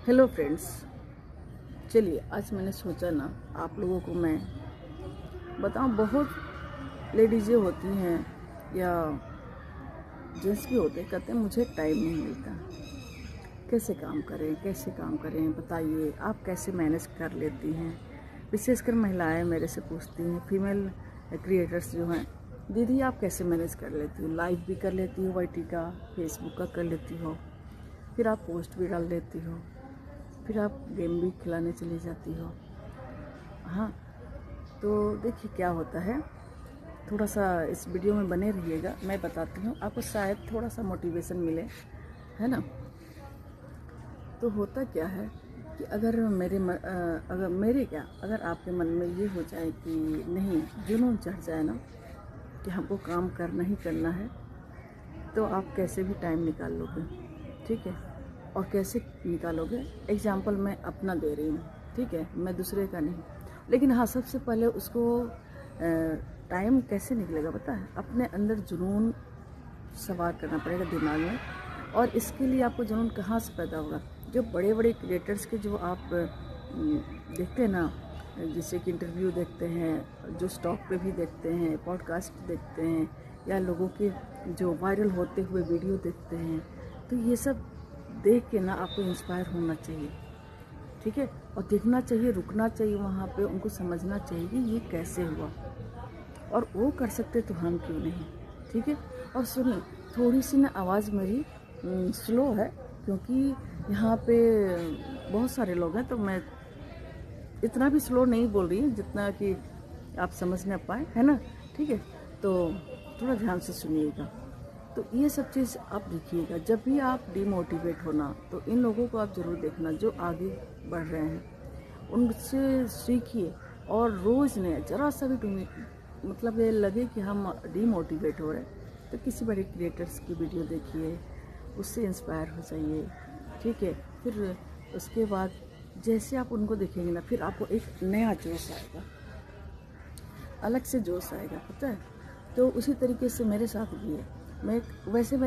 Hello friends, चलिए आज मैंने सोचा ना आप लोगों को मैं बताऊं। बहुत लेडीज़ें होती हैं या जेंट्स भी होते हैं, कहते हैं मुझे टाइम नहीं मिलता, कैसे काम करें बताइए, आप कैसे मैनेज कर लेती हैं। विशेषकर महिलाएं मेरे से पूछती हैं, फीमेल क्रिएटर्स जो हैं, दीदी आप कैसे मैनेज कर लेती हो, लाइव भी कर लेती हो, वाईटी का फेसबुक का कर लेती हो, फिर आप पोस्ट भी डाल देती हो, फिर आप गेम भी खिलाने चली जाती हो। हाँ, तो देखिए क्या होता है, थोड़ा सा इस वीडियो में बने रहिएगा, मैं बताती हूँ आपको, शायद थोड़ा सा मोटिवेशन मिले, है ना। तो होता क्या है कि अगर अगर आपके मन में ये हो जाए कि नहीं, जुनून चढ़ जाए ना कि हमको काम करना ही करना है, तो आप कैसे भी टाइम निकाल लोगे, ठीक है। और कैसे निकालोगे, एग्जाम्पल मैं अपना दे रही हूँ, ठीक है, मैं दूसरे का नहीं। लेकिन हाँ, सबसे पहले उसको टाइम कैसे निकलेगा पता है, अपने अंदर जुनून सवार करना पड़ेगा दिमाग में। और इसके लिए आपको जुनून कहाँ से पैदा होगा, जो बड़े बड़े क्रिएटर्स के जो आप देखते हैं ना, जैसे कि इंटरव्यू देखते हैं, जो स्टॉक पे भी देखते हैं, पॉडकास्ट देखते हैं, या लोगों के जो वायरल होते हुए वीडियो देखते हैं, तो ये सब देख के ना आपको इंस्पायर होना चाहिए, ठीक है। और देखना चाहिए, रुकना चाहिए वहाँ पे, उनको समझना चाहिए कि ये कैसे हुआ, और वो कर सकते तो हम क्यों नहीं, ठीक है। और सुनिए, थोड़ी सी ना आवाज़ मेरी स्लो है, क्योंकि यहाँ पे बहुत सारे लोग हैं, तो मैं इतना भी स्लो नहीं बोल रही हूँ जितना कि आप समझ ना पाए, है ना, ठीक है। तो थोड़ा ध्यान से सुनिएगा। तो ये सब चीज़ आप देखिएगा, जब भी आप डिमोटिवेट होना, तो इन लोगों को आप ज़रूर देखना जो आगे बढ़ रहे हैं, उनसे सीखिए। और रोज़ ने ज़रा सा भी मतलब ये लगे कि हम डिमोटिवेट हो रहे हैं, तो किसी बड़े क्रिएटर्स की वीडियो देखिए, उससे इंस्पायर हो जाइए, ठीक है। फिर उसके बाद जैसे आप उनको देखेंगे ना, फिर आपको एक नया जोश आएगा, अलग से जोश आएगा, पता है। तो उसी तरीके से मेरे साथ भी है। मैं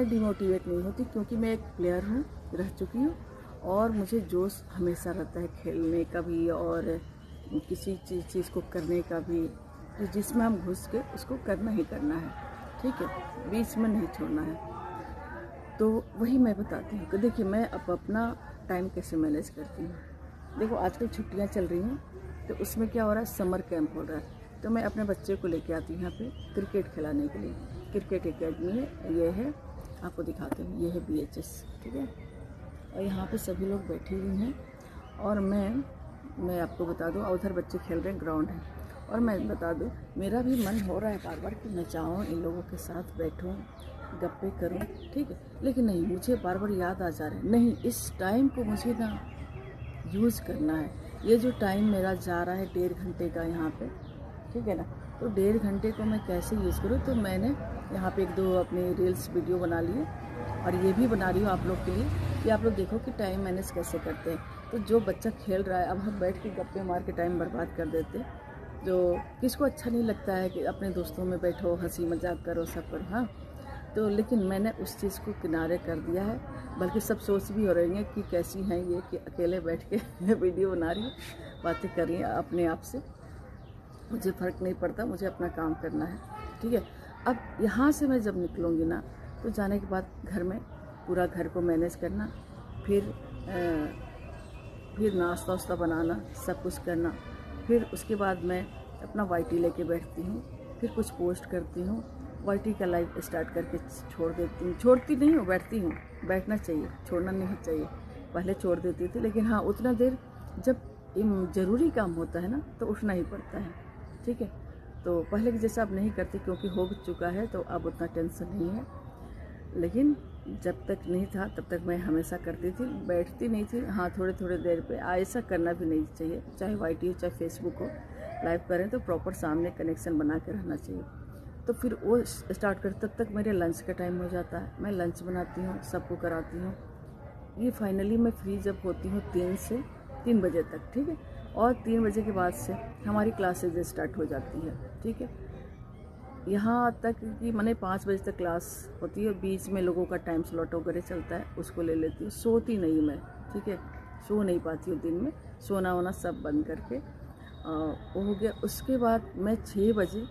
डिमोटिवेट नहीं होती, क्योंकि मैं एक प्लेयर हूँ, रह चुकी हूँ, और मुझे जोश हमेशा रहता है खेलने का भी, और किसी चीज़ को करने का भी, तो जिसमें हम घुस के उसको करना ही करना है, ठीक है, बीच में नहीं छोड़ना है। तो वही मैं बताती हूँ कि देखिए मैं अब अपना टाइम कैसे मैनेज करती हूँ। देखो आजकल छुट्टियाँ चल रही हैं, तो उसमें क्या हो रहा है, समर कैंप हो रहा है, तो मैं अपने बच्चे को लेके आती हूँ यहाँ पे क्रिकेट खिलाने के लिए। क्रिकेट एकेडमी है, ये है, आपको दिखाते हैं, ये है BHS, ठीक है। और यहाँ पे सभी लोग बैठे हुए हैं, और मैं आपको बता दूँ, उधर बच्चे खेल रहे हैं, ग्राउंड है। और मैं बता दूँ, मेरा भी मन हो रहा है बार बार कि मैं जाऊँ, इन लोगों के साथ बैठूँ, गप्पे करूँ, ठीक है। लेकिन नहीं, मुझे बार बार याद आ जा रहा है, नहीं, इस टाइम को मुझे ना यूज़ करना है। ये जो टाइम मेरा जा रहा है 1.5 घंटे का यहाँ पे, ठीक है ना, तो 1.5 घंटे को मैं कैसे यूज़ करूँ। तो मैंने यहाँ पे 1-2 अपने रील्स वीडियो बना लिए, और ये भी बना रही हूँ आप लोग के लिए कि आप लोग देखो कि टाइम मैनेज कैसे करते हैं। तो जो बच्चा खेल रहा है, अब हम बैठ के गप्पे मार के टाइम बर्बाद कर देते, जो किसको अच्छा नहीं लगता है कि अपने दोस्तों में बैठो, हंसी मजाक करो, सब करो, हाँ। तो लेकिन मैंने उस चीज़ को किनारे कर दिया है, बल्कि सब सोच भी हो रही हैं कि कैसी हैं ये, कि अकेले बैठ के वीडियो बना रही है, बातें कर रही हैं अपने आप से। मुझे फ़र्क नहीं पड़ता, मुझे अपना काम करना है, ठीक है। अब यहाँ से मैं जब निकलूँगी ना, तो जाने के बाद घर में पूरा घर को मैनेज करना, फिर नाश्ता वास्ता बनाना, सब कुछ करना। फिर उसके बाद मैं अपना वाईटी लेके बैठती हूँ, फिर कुछ पोस्ट करती हूँ, वाईटी का लाइव स्टार्ट करके छोड़ देती हूँ, छोड़ती नहीं हूँ, बैठती हूँ, बैठना चाहिए, छोड़ना नहीं चाहिए। पहले छोड़ देती थी, लेकिन हाँ, उतना देर जब ज़रूरी काम होता है ना, तो उठना ही पड़ता है, ठीक है। तो पहले की जैसा अब नहीं करती, क्योंकि हो चुका है, तो अब उतना टेंशन नहीं है। लेकिन जब तक नहीं था तब तक मैं हमेशा करती थी, बैठती नहीं थी, हाँ, थोड़े थोड़े देर पे। ऐसा करना भी नहीं चाहिए, चाहे वाईटी हो चाहे फेसबुक हो, लाइव करें तो प्रॉपर सामने कनेक्शन बना के रहना चाहिए। तो फिर वो स्टार्ट कर, तब तक मेरे लंच का टाइम हो जाता है, मैं लंच बनाती हूँ, सबको कराती हूँ। ये फाइनली मैं फ्री जब होती हूँ 3 से 3 बजे तक, ठीक है। और 3 बजे के बाद से हमारी क्लासेज स्टार्ट हो जाती है, ठीक है। यहाँ तक कि मैंने 5 बजे तक क्लास होती है, बीच में लोगों का टाइम स्लॉट वगैरह चलता है, उसको ले लेती हूँ, सोती नहीं मैं, ठीक है। सो नहीं पाती हूँ दिन में, सोना वोना सब बंद करके वो हो गया। उसके बाद मैं 6 बजे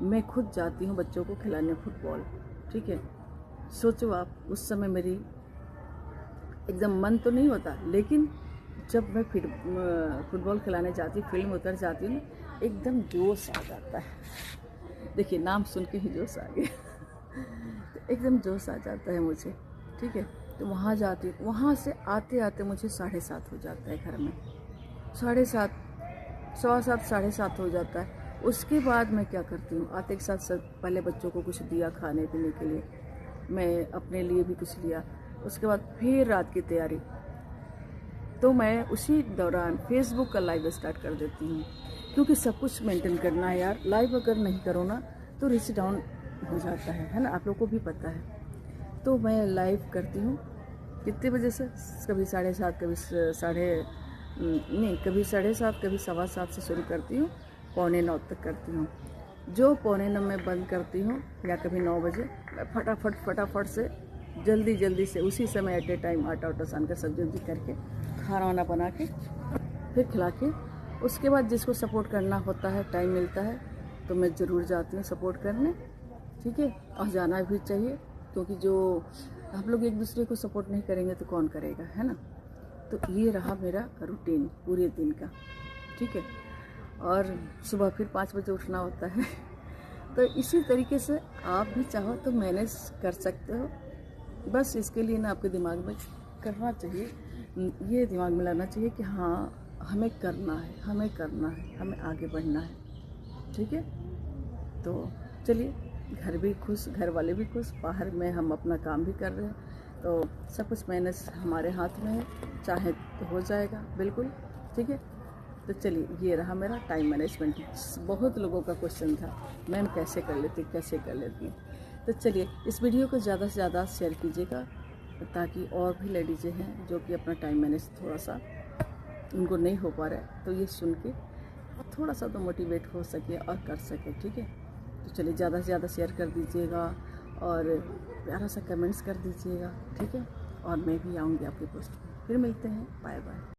मैं खुद जाती हूँ बच्चों को खिलाने फुटबॉल, ठीक है। सोचो आप, उस समय मेरी एकदम मन तो नहीं होता, लेकिन जब मैं फिर फुटबॉल खिलाने जाती हूँ, फील्ड में उतर जाती हूँ ना, एकदम जोश आ जाता है। देखिए नाम सुन के ही जोश आ गया तो एकदम जोश आ जाता है मुझे, ठीक है। तो वहाँ जाती हूँ, वहाँ से आते आते मुझे 7:30 हो जाता है घर में, 7:30, 7:15, 7:30 हो जाता है। उसके बाद मैं क्या करती हूँ, आते के साथ सब पहले बच्चों को कुछ दिया खाने पीने के लिए, मैं अपने लिए भी कुछ लिया। उसके बाद फिर रात की तैयारी, तो मैं उसी दौरान फेसबुक का लाइव स्टार्ट कर देती हूँ, क्योंकि सब कुछ मेंटेन करना है यार। लाइव अगर नहीं करो ना तो रिच डाउन हो जाता है ना, आप लोगों को भी पता है। तो मैं लाइव करती हूँ कितने बजे से, कभी 7:30, कभी नहीं, कभी 7:30, कभी 7:15 से शुरू करती हूँ, 8:45 तक करती हूँ। जो 8:45 में बंद करती हूँ या कभी 9 बजे, मैं फटाफट से जल्दी से उसी समय एट ए टाइम आटा उटा सान कर सब जल्दी करके खाना वाना बना के फिर खिला के, उसके बाद जिसको सपोर्ट करना होता है, टाइम मिलता है तो मैं ज़रूर जाती हूँ सपोर्ट करने, ठीक है। और जाना भी चाहिए, क्योंकि जो हम लोग एक दूसरे को सपोर्ट नहीं करेंगे तो कौन करेगा, है ना। तो ये रहा मेरा रूटीन पूरे दिन का, ठीक है। और सुबह फिर 5 बजे उठना होता है तो इसी तरीके से आप भी चाहो तो मैनेज कर सकते हो। बस इसके लिए ना आपके दिमाग में करना चाहिए, ये दिमाग में लाना चाहिए कि हाँ हमें करना है, हमें आगे बढ़ना है, ठीक है। तो चलिए, घर भी खुश, घर वाले भी खुश, बाहर में हम अपना काम भी कर रहे हैं, तो सब कुछ मैनेज हमारे हाथ में है, चाहे तो हो जाएगा बिल्कुल, ठीक है। तो चलिए, ये रहा मेरा टाइम मैनेजमेंट। बहुत लोगों का क्वेश्चन था, मैम कैसे कर लेती हूँ। तो चलिए, इस वीडियो को ज़्यादा से ज़्यादा शेयर कीजिएगा, ताकि और भी लेडीज़ें हैं जो कि अपना टाइम मैनेज थोड़ा सा उनको नहीं हो पा रहा है, तो ये सुन के थोड़ा सा तो मोटिवेट हो सके और कर सके, ठीक है। तो चलिए, ज़्यादा से ज़्यादा शेयर कर दीजिएगा और प्यारा सा कमेंट्स कर दीजिएगा, ठीक है। और मैं भी आऊँगी आपकी पोस्ट पर। फिर मिलते हैं, बाय बाय।